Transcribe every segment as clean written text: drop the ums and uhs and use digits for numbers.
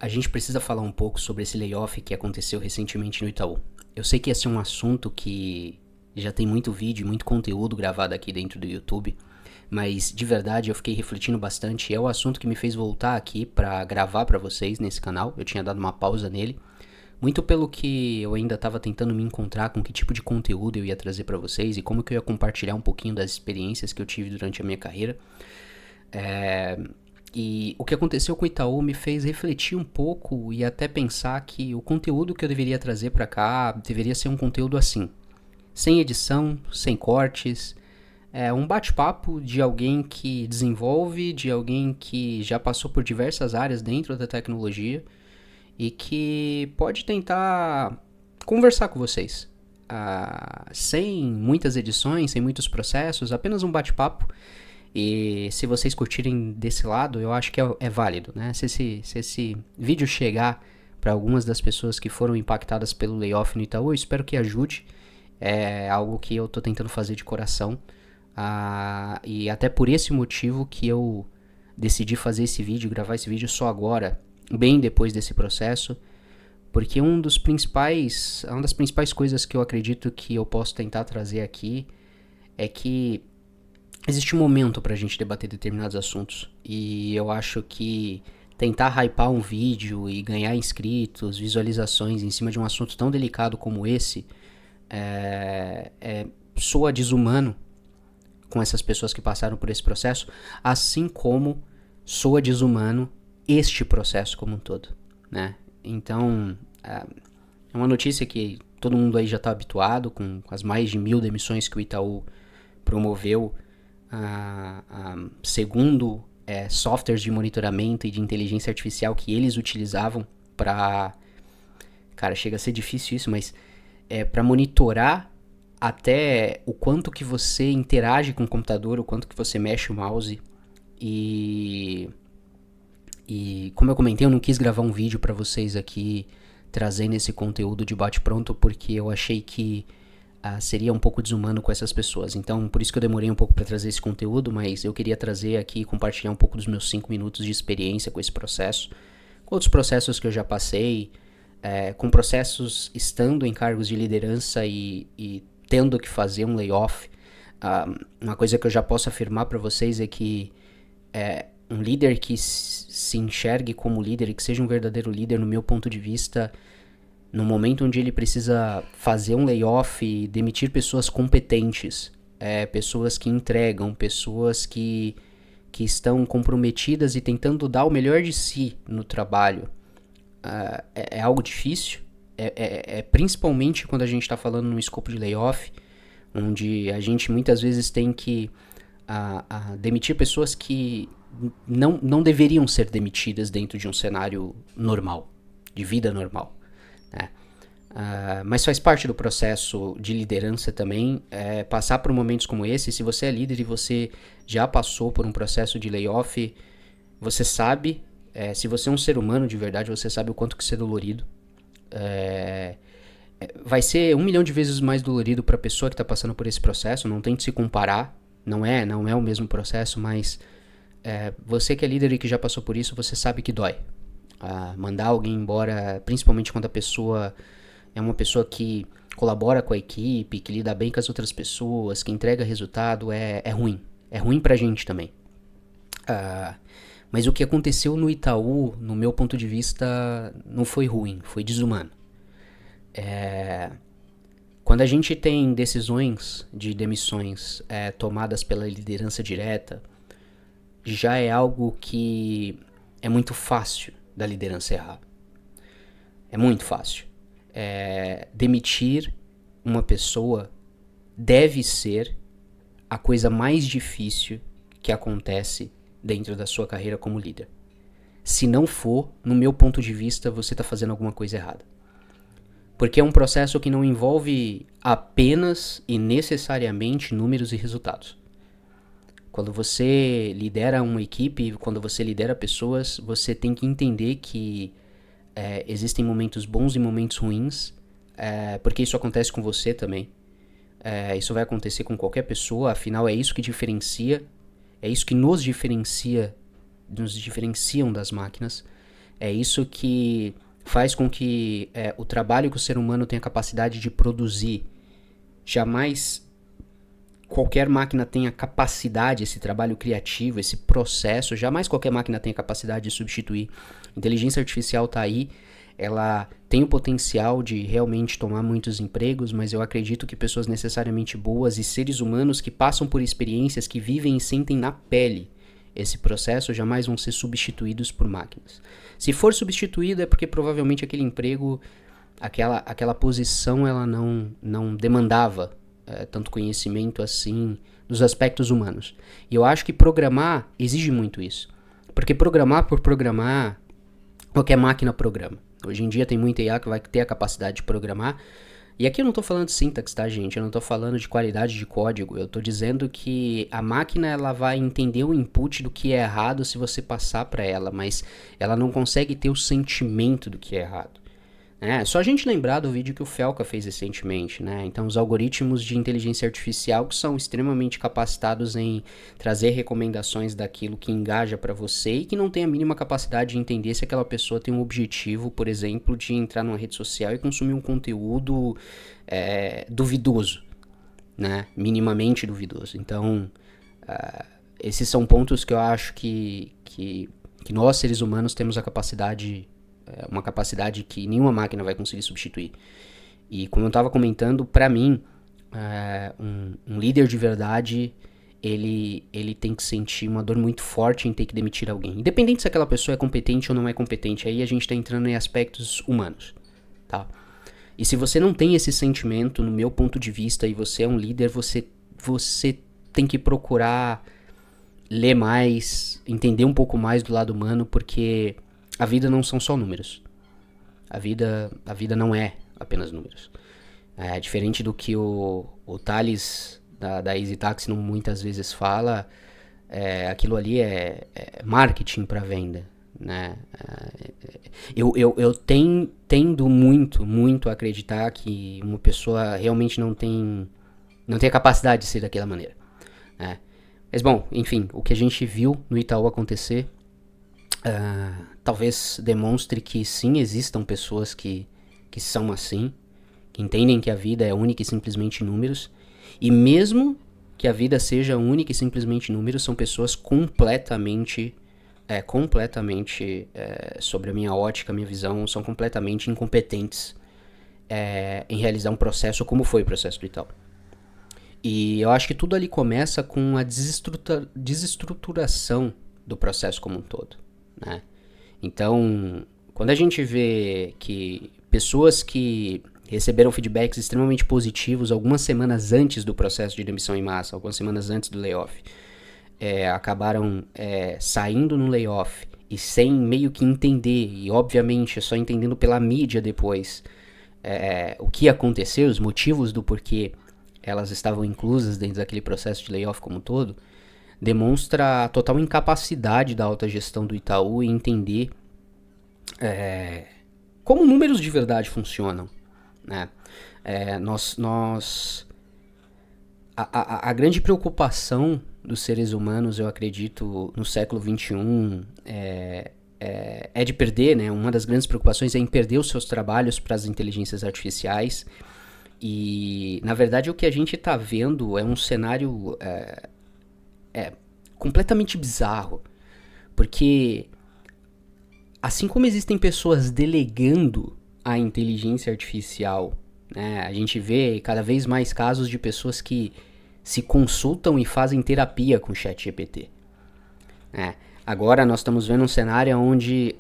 A gente precisa falar um pouco sobre esse layoff que aconteceu recentemente no Itaú. Eu sei que esse é um assunto que já tem muito vídeo, muito conteúdo gravado aqui dentro do YouTube, mas de verdade eu fiquei refletindo bastante. É o assunto que me fez voltar aqui para gravar para vocês nesse canal. Eu tinha dado uma pausa nele, muito pelo que eu ainda estava tentando me encontrar com que tipo de conteúdo eu ia trazer para vocês e como que eu ia compartilhar um pouquinho das experiências que eu tive durante a minha carreira. E o que aconteceu com o Itaú me fez refletir um pouco e até pensar que o conteúdo que eu deveria trazer para cá deveria ser um conteúdo assim, sem edição, sem cortes, um bate-papo de alguém que desenvolve, de alguém que já passou por diversas áreas dentro da tecnologia e que pode tentar conversar com vocês. Sem muitas edições, sem muitos processos, apenas um bate-papo. E se vocês curtirem desse lado, eu acho que é válido, né? Se esse vídeo chegar para algumas das pessoas que foram impactadas pelo layoff no Itaú, eu espero que ajude. É algo que eu tô tentando fazer de coração. E até por esse motivo que eu decidi fazer esse vídeo, gravar esse vídeo só agora, bem depois desse processo, porque uma das principais coisas que eu acredito que eu posso tentar trazer aqui é que existe um momento pra gente debater determinados assuntos. E eu acho que tentar hypar um vídeo e ganhar inscritos, visualizações em cima de um assunto tão delicado como esse soa desumano com essas pessoas que passaram por esse processo, assim como soa desumano este processo como um todo, né? Então, é uma notícia que todo mundo aí já está habituado com as mais de 1.000 demissões que o Itaú promoveu, segundo softwares de monitoramento e de inteligência artificial que eles utilizavam para... Cara, chega a ser difícil isso, mas para monitorar até o quanto que você interage com o computador, o quanto que você mexe o mouse. E como eu comentei, eu não quis gravar um vídeo para vocês aqui trazendo esse conteúdo de bate-pronto, porque eu achei que seria um pouco desumano com essas pessoas. Então, por isso que eu demorei um pouco para trazer esse conteúdo, mas eu queria trazer aqui e compartilhar um pouco dos meus 5 minutos de experiência com esse processo, com outros processos que eu já passei, com processos estando em cargos de liderança e tendo que fazer um layoff. Uma coisa que eu já posso afirmar para vocês é que um líder que se enxergue como líder e que seja um verdadeiro líder, no meu ponto de vista, no momento onde ele precisa fazer um layoff e demitir pessoas competentes, pessoas que entregam, pessoas que estão comprometidas e tentando dar o melhor de si no trabalho, é algo difícil, principalmente quando a gente está falando num escopo de layoff, onde a gente muitas vezes tem que demitir pessoas que não deveriam ser demitidas dentro de um cenário normal, de vida normal, né? Mas faz parte do processo de liderança também, passar por momentos como esse. Se você é líder e você já passou por um processo de layoff, você sabe, se você é um ser humano de verdade, você sabe o quanto que isso é dolorido. Vai ser 1 milhão de vezes mais dolorido para a pessoa que está passando por esse processo. Não tente se comparar, não é o mesmo processo, mas você que é líder e que já passou por isso, você sabe que dói. Mandar alguém embora, principalmente quando a pessoa é uma pessoa que colabora com a equipe, que lida bem com as outras pessoas, que entrega resultado, é ruim. É ruim pra gente também. Mas o que aconteceu no Itaú, no meu ponto de vista, não foi ruim, foi desumano. Quando a gente tem decisões de demissões tomadas pela liderança direta, já é algo que é muito fácil da liderança errar. É muito fácil. Demitir uma pessoa deve ser a coisa mais difícil que acontece dentro da sua carreira como líder. Se não for, no meu ponto de vista, você está fazendo alguma coisa errada. Porque é um processo que não envolve apenas e necessariamente números e resultados. Quando você lidera uma equipe, quando você lidera pessoas, você tem que entender que existem momentos bons e momentos ruins, porque isso acontece com você também. Isso vai acontecer com qualquer pessoa, afinal é isso que diferencia, é isso que nos diferenciam das máquinas. É isso que faz com que o trabalho que o ser humano tem a capacidade de produzir, jamais qualquer máquina tem a capacidade, esse trabalho criativo, esse processo, jamais qualquer máquina tem a capacidade de substituir. Inteligência artificial está aí, ela tem o potencial de realmente tomar muitos empregos, mas eu acredito que pessoas necessariamente boas e seres humanos que passam por experiências, que vivem e sentem na pele esse processo, jamais vão ser substituídos por máquinas. Se for substituído é porque provavelmente aquele emprego, aquela posição, ela não demandava tanto conhecimento assim dos aspectos humanos. E eu acho que programar exige muito isso. Porque programar por programar, qualquer máquina programa. Hoje em dia tem muita IA que vai ter a capacidade de programar. E aqui eu não estou falando de sintaxe, tá, gente? Eu não estou falando de qualidade de código. Eu estou dizendo que a máquina ela vai entender o input do que é errado se você passar para ela, mas ela não consegue ter o sentimento do que é errado. Só a gente lembrar do vídeo que o Felca fez recentemente, né? Então, os algoritmos de inteligência artificial que são extremamente capacitados em trazer recomendações daquilo que engaja para você e que não tem a mínima capacidade de entender se aquela pessoa tem um objetivo, por exemplo, de entrar numa rede social e consumir um conteúdo duvidoso, né? Minimamente duvidoso. Então, esses são pontos que eu acho que nós, seres humanos, temos a capacidade, uma capacidade que nenhuma máquina vai conseguir substituir. E como eu estava comentando, para mim, um líder de verdade, ele tem que sentir uma dor muito forte em ter que demitir alguém. Independente se aquela pessoa é competente ou não é competente, aí a gente está entrando em aspectos humanos, tá? E se você não tem esse sentimento, no meu ponto de vista, e você é um líder, você tem que procurar ler mais, entender um pouco mais do lado humano, porque a vida não são só números. A vida não é apenas números. Diferente do que o Thales da Easy Taxi muitas vezes fala, aquilo ali é marketing para venda, né? Eu tendo muito a acreditar que uma pessoa realmente não tem a capacidade de ser daquela maneira, né? Mas bom, enfim, o que a gente viu no Itaú acontecer talvez demonstre que sim, existam pessoas que são assim, que entendem que a vida é única e simplesmente números, e mesmo que a vida seja única e simplesmente números, são pessoas completamente, sobre a minha ótica, a minha visão, são completamente incompetentes em realizar um processo como foi o processo do Itaú. E eu acho que tudo ali começa com a desestruturação do processo como um todo, né? Então, quando a gente vê que pessoas que receberam feedbacks extremamente positivos algumas semanas antes do processo de demissão em massa, algumas semanas antes do layoff, acabaram saindo no layoff e sem meio que entender, e obviamente só entendendo pela mídia depois o que aconteceu, os motivos do porquê elas estavam inclusas dentro daquele processo de layoff como um todo, demonstra a total incapacidade da alta gestão do Itaú em entender como números de verdade funcionam, né? A grande preocupação dos seres humanos, eu acredito, no século XXI é de perder, né? Uma das grandes preocupações é em perder os seus trabalhos para as inteligências artificiais. E, na verdade, o que a gente está vendo é um cenário completamente bizarro. Porque, assim como existem pessoas delegando a inteligência artificial, né, a gente vê cada vez mais casos de pessoas que se consultam e fazem terapia com o ChatGPT. Agora nós estamos vendo um cenário onde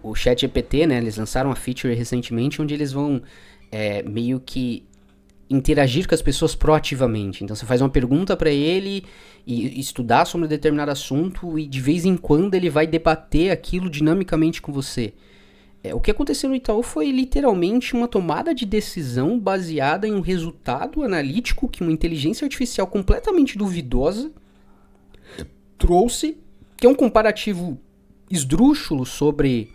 o ChatGPT, né, eles lançaram uma feature recentemente onde eles vão meio que interagir com as pessoas proativamente. Então você faz uma pergunta para ele e estudar sobre um determinado assunto e de vez em quando ele vai debater aquilo dinamicamente com você. O que aconteceu no Itaú foi literalmente uma tomada de decisão baseada em um resultado analítico que uma inteligência artificial completamente duvidosa trouxe, que é um comparativo esdrúxulo sobre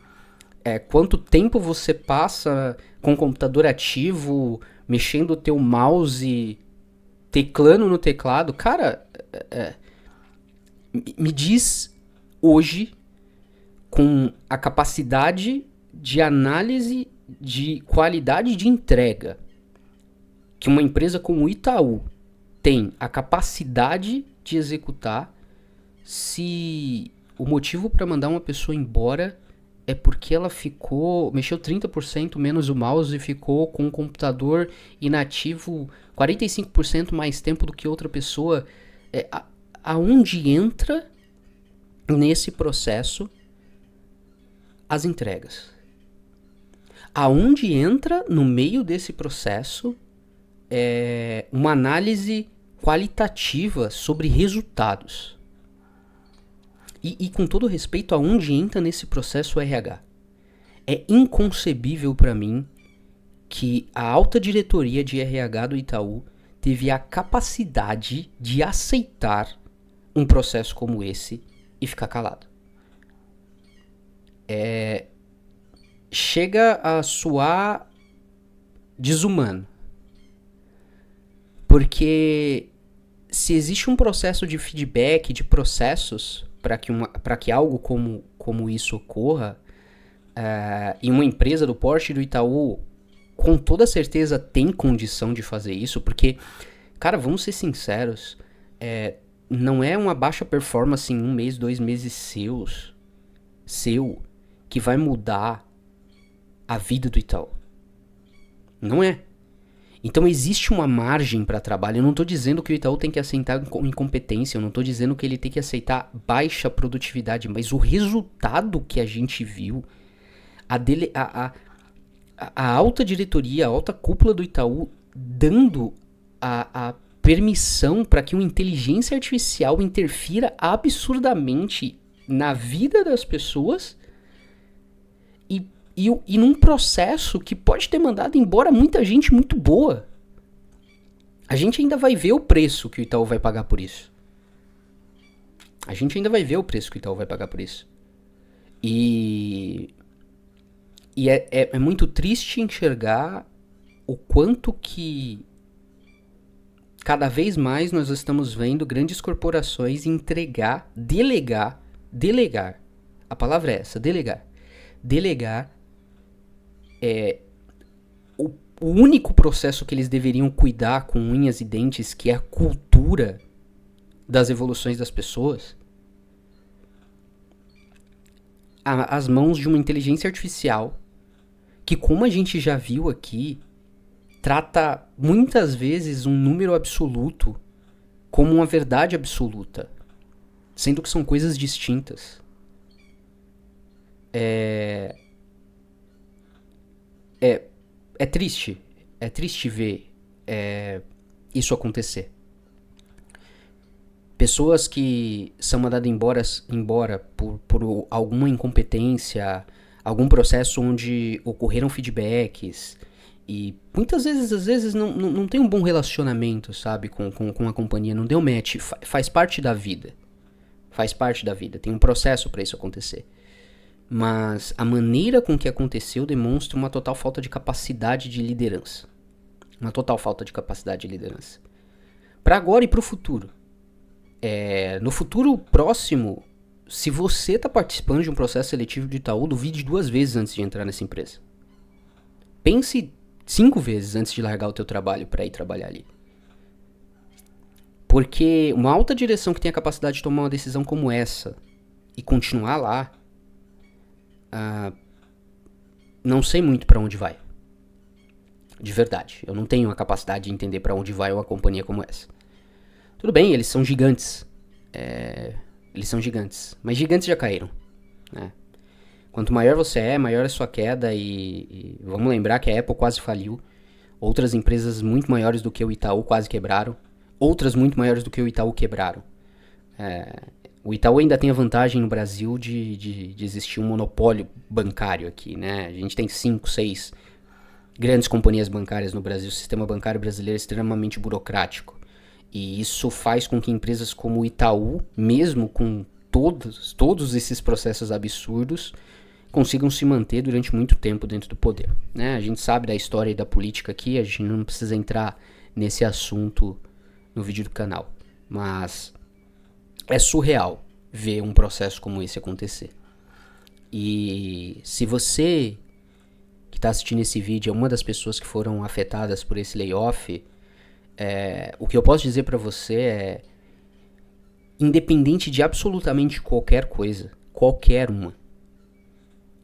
quanto tempo você passa com o computador ativo, mexendo o teu mouse, teclando no teclado. Cara, me diz hoje com a capacidade de análise de qualidade de entrega que uma empresa como o Itaú tem a capacidade de executar, se o motivo para mandar uma pessoa embora é porque ela mexeu 30% menos o mouse e ficou com o computador inativo 45% mais tempo do que outra pessoa, aonde entra nesse processo as entregas? Aonde entra no meio desse processo uma análise qualitativa sobre resultados? E com todo respeito, aonde entra nesse processo o RH? É inconcebível para mim que a alta diretoria de RH do Itaú teve a capacidade de aceitar um processo como esse e ficar calado. Chega a soar desumano. Porque se existe um processo de feedback, de processos, para que algo como isso ocorra, e uma empresa do porte do Itaú, com toda certeza, tem condição de fazer isso, porque, cara, vamos ser sinceros, não é uma baixa performance em 1 mês, 2 meses seu, que vai mudar a vida do Itaú. Não é. Então existe uma margem para trabalho. Eu não estou dizendo que o Itaú tem que aceitar incompetência, eu não estou dizendo que ele tem que aceitar baixa produtividade, mas o resultado que a gente viu, a alta diretoria, a alta cúpula do Itaú dando a permissão para que uma inteligência artificial interfira absurdamente na vida das pessoas e num processo que pode ter mandado embora muita gente muito boa. A gente ainda vai ver o preço que o Itaú vai pagar por isso. E é muito triste enxergar o quanto que cada vez mais nós estamos vendo grandes corporações delegar, a palavra é essa, delegar o único processo que eles deveriam cuidar com unhas e dentes, que é a cultura das evoluções das pessoas, às mãos de uma inteligência artificial que, como a gente já viu aqui, trata muitas vezes um número absoluto como uma verdade absoluta, sendo que são coisas distintas. É triste ver isso acontecer. Pessoas que são mandadas embora por alguma incompetência, algum processo onde ocorreram feedbacks, e muitas vezes, às vezes, não tem um bom relacionamento, sabe, com a companhia, não deu match, faz parte da vida. Tem um processo para isso acontecer. Mas a maneira com que aconteceu demonstra uma total falta de capacidade de liderança. Para agora e para o futuro. No futuro próximo, se você está participando de um processo seletivo de Itaú, duvide 2 vezes antes de entrar nessa empresa. Pense 5 vezes antes de largar o teu trabalho para ir trabalhar ali. Porque uma alta direção que tem a capacidade de tomar uma decisão como essa e continuar lá, não sei muito para onde vai. De verdade. Eu não tenho a capacidade de entender para onde vai uma companhia como essa. Tudo bem, eles são gigantes. Mas gigantes já caíram. Né? Quanto maior você é, maior é a sua queda. E vamos lembrar que a Apple quase faliu. Outras empresas muito maiores do que o Itaú quase quebraram. Outras muito maiores do que o Itaú quebraram. O Itaú ainda tem a vantagem no Brasil de existir um monopólio bancário aqui, né? A gente tem 5, 6 grandes companhias bancárias no Brasil. O sistema bancário brasileiro é extremamente burocrático. E isso faz com que empresas como o Itaú, mesmo com todos esses processos absurdos, consigam se manter durante muito tempo dentro do poder. Né? A gente sabe da história e da política aqui, a gente não precisa entrar nesse assunto no vídeo do canal. Mas é surreal ver um processo como esse acontecer. E se você que está assistindo esse vídeo é uma das pessoas que foram afetadas por esse layoff, o que eu posso dizer para você é, independente de absolutamente qualquer coisa, qualquer uma,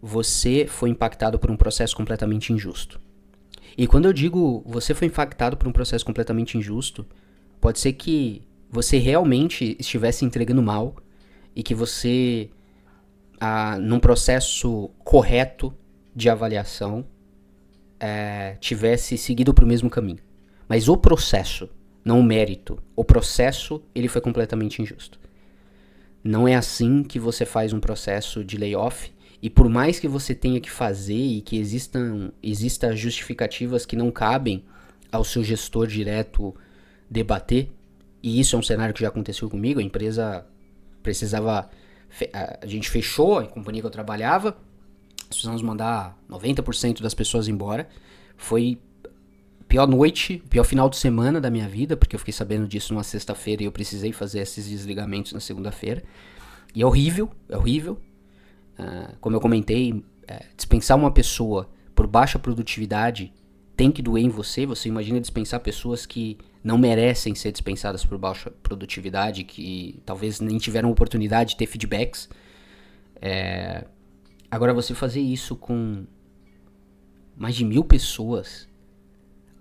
você foi impactado por um processo completamente injusto. E quando eu digo você foi impactado por um processo completamente injusto, pode ser que você realmente estivesse entregando mal e que você, num processo correto de avaliação, tivesse seguido para o mesmo caminho. Mas o processo, não o mérito, o processo, ele foi completamente injusto. Não é assim que você faz um processo de layoff. E por mais que você tenha que fazer e que exista justificativas que não cabem ao seu gestor direto debater, e isso é um cenário que já aconteceu comigo, a empresa precisava, a gente fechou a companhia que eu trabalhava, precisamos mandar 90% das pessoas embora. Foi a pior noite, pior final de semana da minha vida, porque eu fiquei sabendo disso numa sexta-feira e eu precisei fazer esses desligamentos na segunda-feira. E é horrível, é horrível. Como eu comentei, dispensar uma pessoa por baixa produtividade tem que doer em você. Você imagina dispensar pessoas que não merecem ser dispensadas por baixa produtividade, que talvez nem tiveram oportunidade de ter feedbacks. Agora, você fazer isso com mais de 1.000 pessoas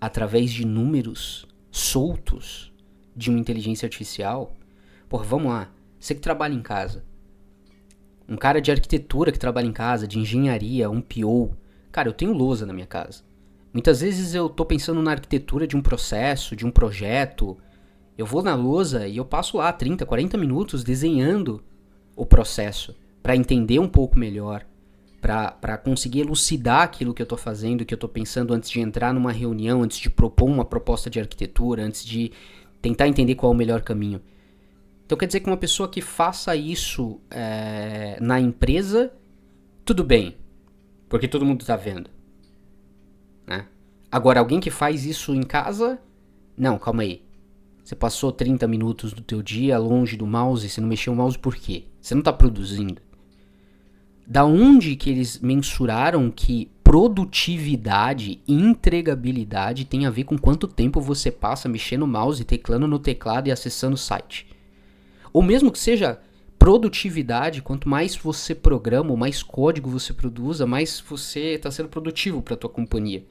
através de números soltos de uma inteligência artificial, porra, vamos lá, você que trabalha em casa, um cara de arquitetura que trabalha em casa, de engenharia, um PO. Cara, eu tenho lousa na minha casa. Muitas vezes eu tô pensando na arquitetura de um processo, de um projeto. Eu vou na lousa e eu passo lá 30, 40 minutos desenhando o processo para entender um pouco melhor, para conseguir elucidar aquilo que eu tô fazendo, que eu tô pensando antes de entrar numa reunião, antes de propor uma proposta de arquitetura, antes de tentar entender qual é o melhor caminho. Então quer dizer que uma pessoa que faça isso na empresa, tudo bem, porque todo mundo tá vendo, né? Agora, alguém que faz isso em casa, não, calma aí. Você passou 30 minutos do teu dia longe do mouse, você não mexeu o mouse por quê? Você não tá produzindo. Da onde que eles mensuraram que produtividade e entregabilidade tem a ver com quanto tempo você passa mexendo o mouse, teclando no teclado e acessando o site? Ou mesmo que seja produtividade, quanto mais você programa, ou mais código você produza, mais você está sendo produtivo para a tua companhia.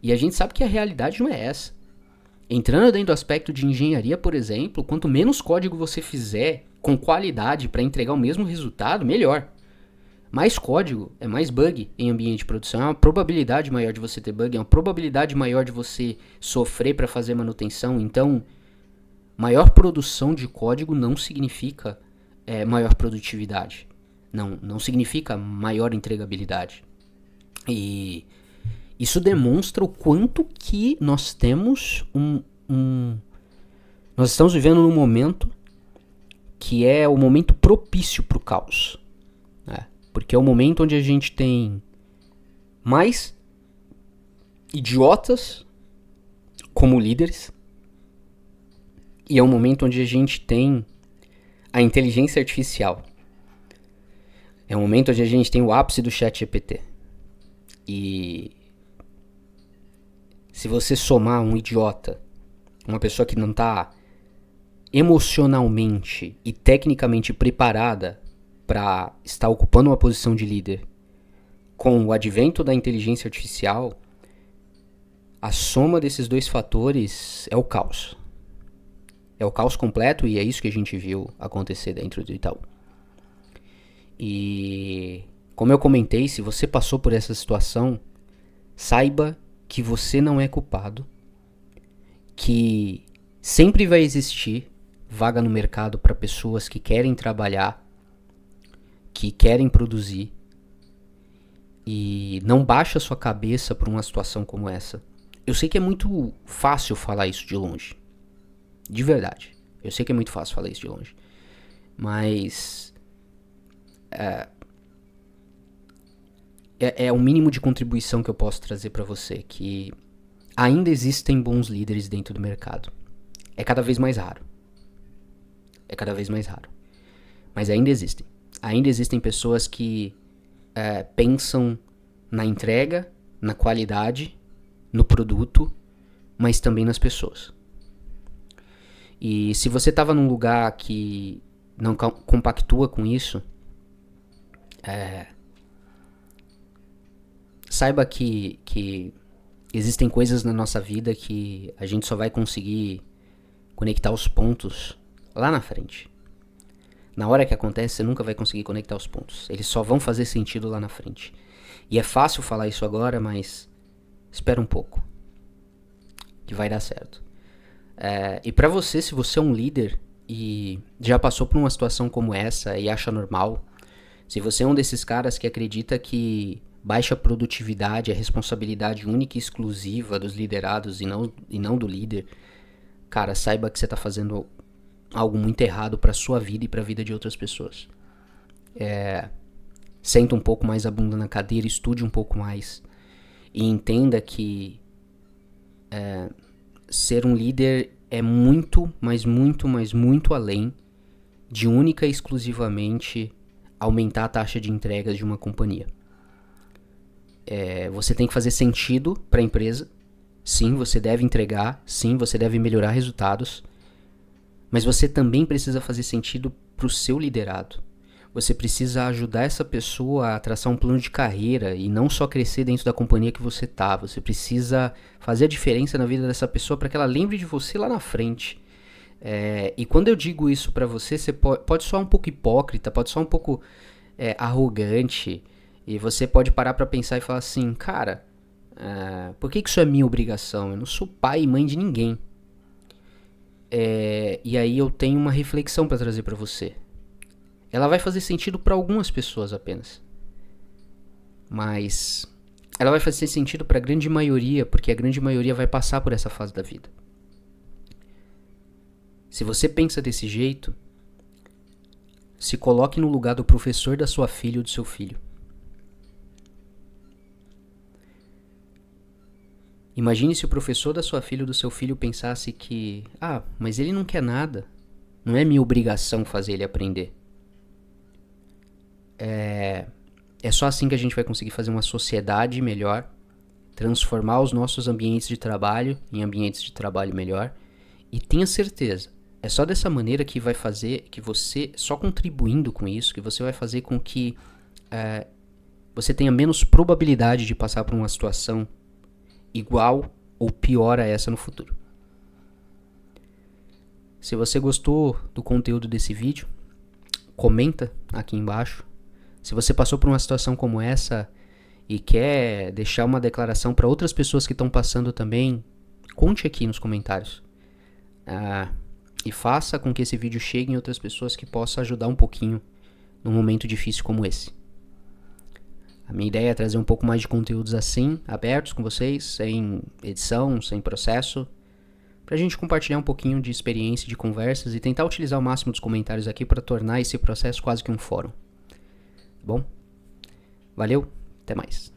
E a gente sabe que a realidade não é essa. Entrando dentro do aspecto de engenharia, por exemplo, quanto menos código você fizer com qualidade para entregar o mesmo resultado, melhor. Mais código é mais bug em ambiente de produção, é uma probabilidade maior de você ter bug, é uma probabilidade maior de você sofrer para fazer manutenção. Então, maior produção de código não significa maior produtividade. Não significa maior entregabilidade. E isso demonstra o quanto que nós temos nós estamos vivendo num momento que é o momento propício para o caos. Né? Porque é o momento onde a gente tem mais idiotas como líderes. E é um momento onde a gente tem a inteligência artificial. É um momento onde a gente tem o ápice do ChatGPT. E se você somar um idiota, uma pessoa que não está emocionalmente e tecnicamente preparada para estar ocupando uma posição de líder, com o advento da inteligência artificial, a soma desses dois fatores é o caos. É o caos completo e é isso que a gente viu acontecer dentro do Itaú. E como eu comentei, se você passou por essa situação, saiba que você não é culpado, que sempre vai existir vaga no mercado para pessoas que querem trabalhar, que querem produzir, e não baixa sua cabeça por uma situação como essa. Eu sei que é muito fácil falar isso de longe. De verdade. Eu sei que é muito fácil falar isso de longe. Mas é o mínimo de contribuição que eu posso trazer para você, que ainda existem bons líderes dentro do mercado. É cada vez mais raro. É cada vez mais raro. Mas ainda existem. Ainda existem pessoas que pensam na entrega, na qualidade, no produto, mas também nas pessoas. E se você estava num lugar que não compactua com isso, saiba que existem coisas na nossa vida que a gente só vai conseguir conectar os pontos lá na frente. Na hora que acontece, você nunca vai conseguir conectar os pontos. Eles só vão fazer sentido lá na frente. E é fácil falar isso agora, mas espera um pouco, que vai dar certo. E pra você, se você é um líder e já passou por uma situação como essa e acha normal, se você é um desses caras que acredita que baixa produtividade é responsabilidade única e exclusiva dos liderados e não do líder, cara, saiba que você tá fazendo algo muito errado pra sua vida e pra vida de outras pessoas. Senta um pouco mais a bunda na cadeira, estude um pouco mais e entenda que ser um líder é muito, mas muito, mas muito além de única e exclusivamente aumentar a taxa de entregas de uma companhia. Você tem que fazer sentido para a empresa. Sim, você deve entregar. Sim, você deve melhorar resultados. Mas você também precisa fazer sentido para o seu liderado. Você precisa ajudar essa pessoa a traçar um plano de carreira e não só crescer dentro da companhia que você tá. Você precisa fazer a diferença na vida dessa pessoa para que ela lembre de você lá na frente. E quando eu digo isso pra você, você pode soar um pouco hipócrita, pode soar um pouco arrogante, e você pode parar pra pensar e falar assim, cara, por que isso é minha obrigação? Eu não sou pai e mãe de ninguém. E aí eu tenho uma reflexão pra trazer pra você. Ela vai fazer sentido pra algumas pessoas apenas, mas ela vai fazer sentido pra grande maioria, porque a grande maioria vai passar por essa fase da vida. Se você pensa desse jeito, se coloque no lugar do professor da sua filha ou do seu filho. Imagine se o professor da sua filha ou do seu filho pensasse que, mas ele não quer nada, não é minha obrigação fazer ele aprender. É só assim que a gente vai conseguir fazer uma sociedade melhor, transformar os nossos ambientes de trabalho em ambientes de trabalho melhor, e tenha certeza, é só dessa maneira que vai fazer que você, só contribuindo com isso, que você vai fazer com que você tenha menos probabilidade de passar por uma situação igual ou pior a essa no futuro. Se você gostou do conteúdo desse vídeo, comenta aqui embaixo. Se você passou por uma situação como essa e quer deixar uma declaração para outras pessoas que estão passando também, conte aqui nos comentários. E faça com que esse vídeo chegue em outras pessoas que possa ajudar um pouquinho num momento difícil como esse. A minha ideia é trazer um pouco mais de conteúdos assim, abertos com vocês, sem edição, sem processo, pra gente compartilhar um pouquinho de experiência, de conversas e tentar utilizar o máximo dos comentários aqui para tornar esse processo quase que um fórum. Tá bom? Valeu, até mais.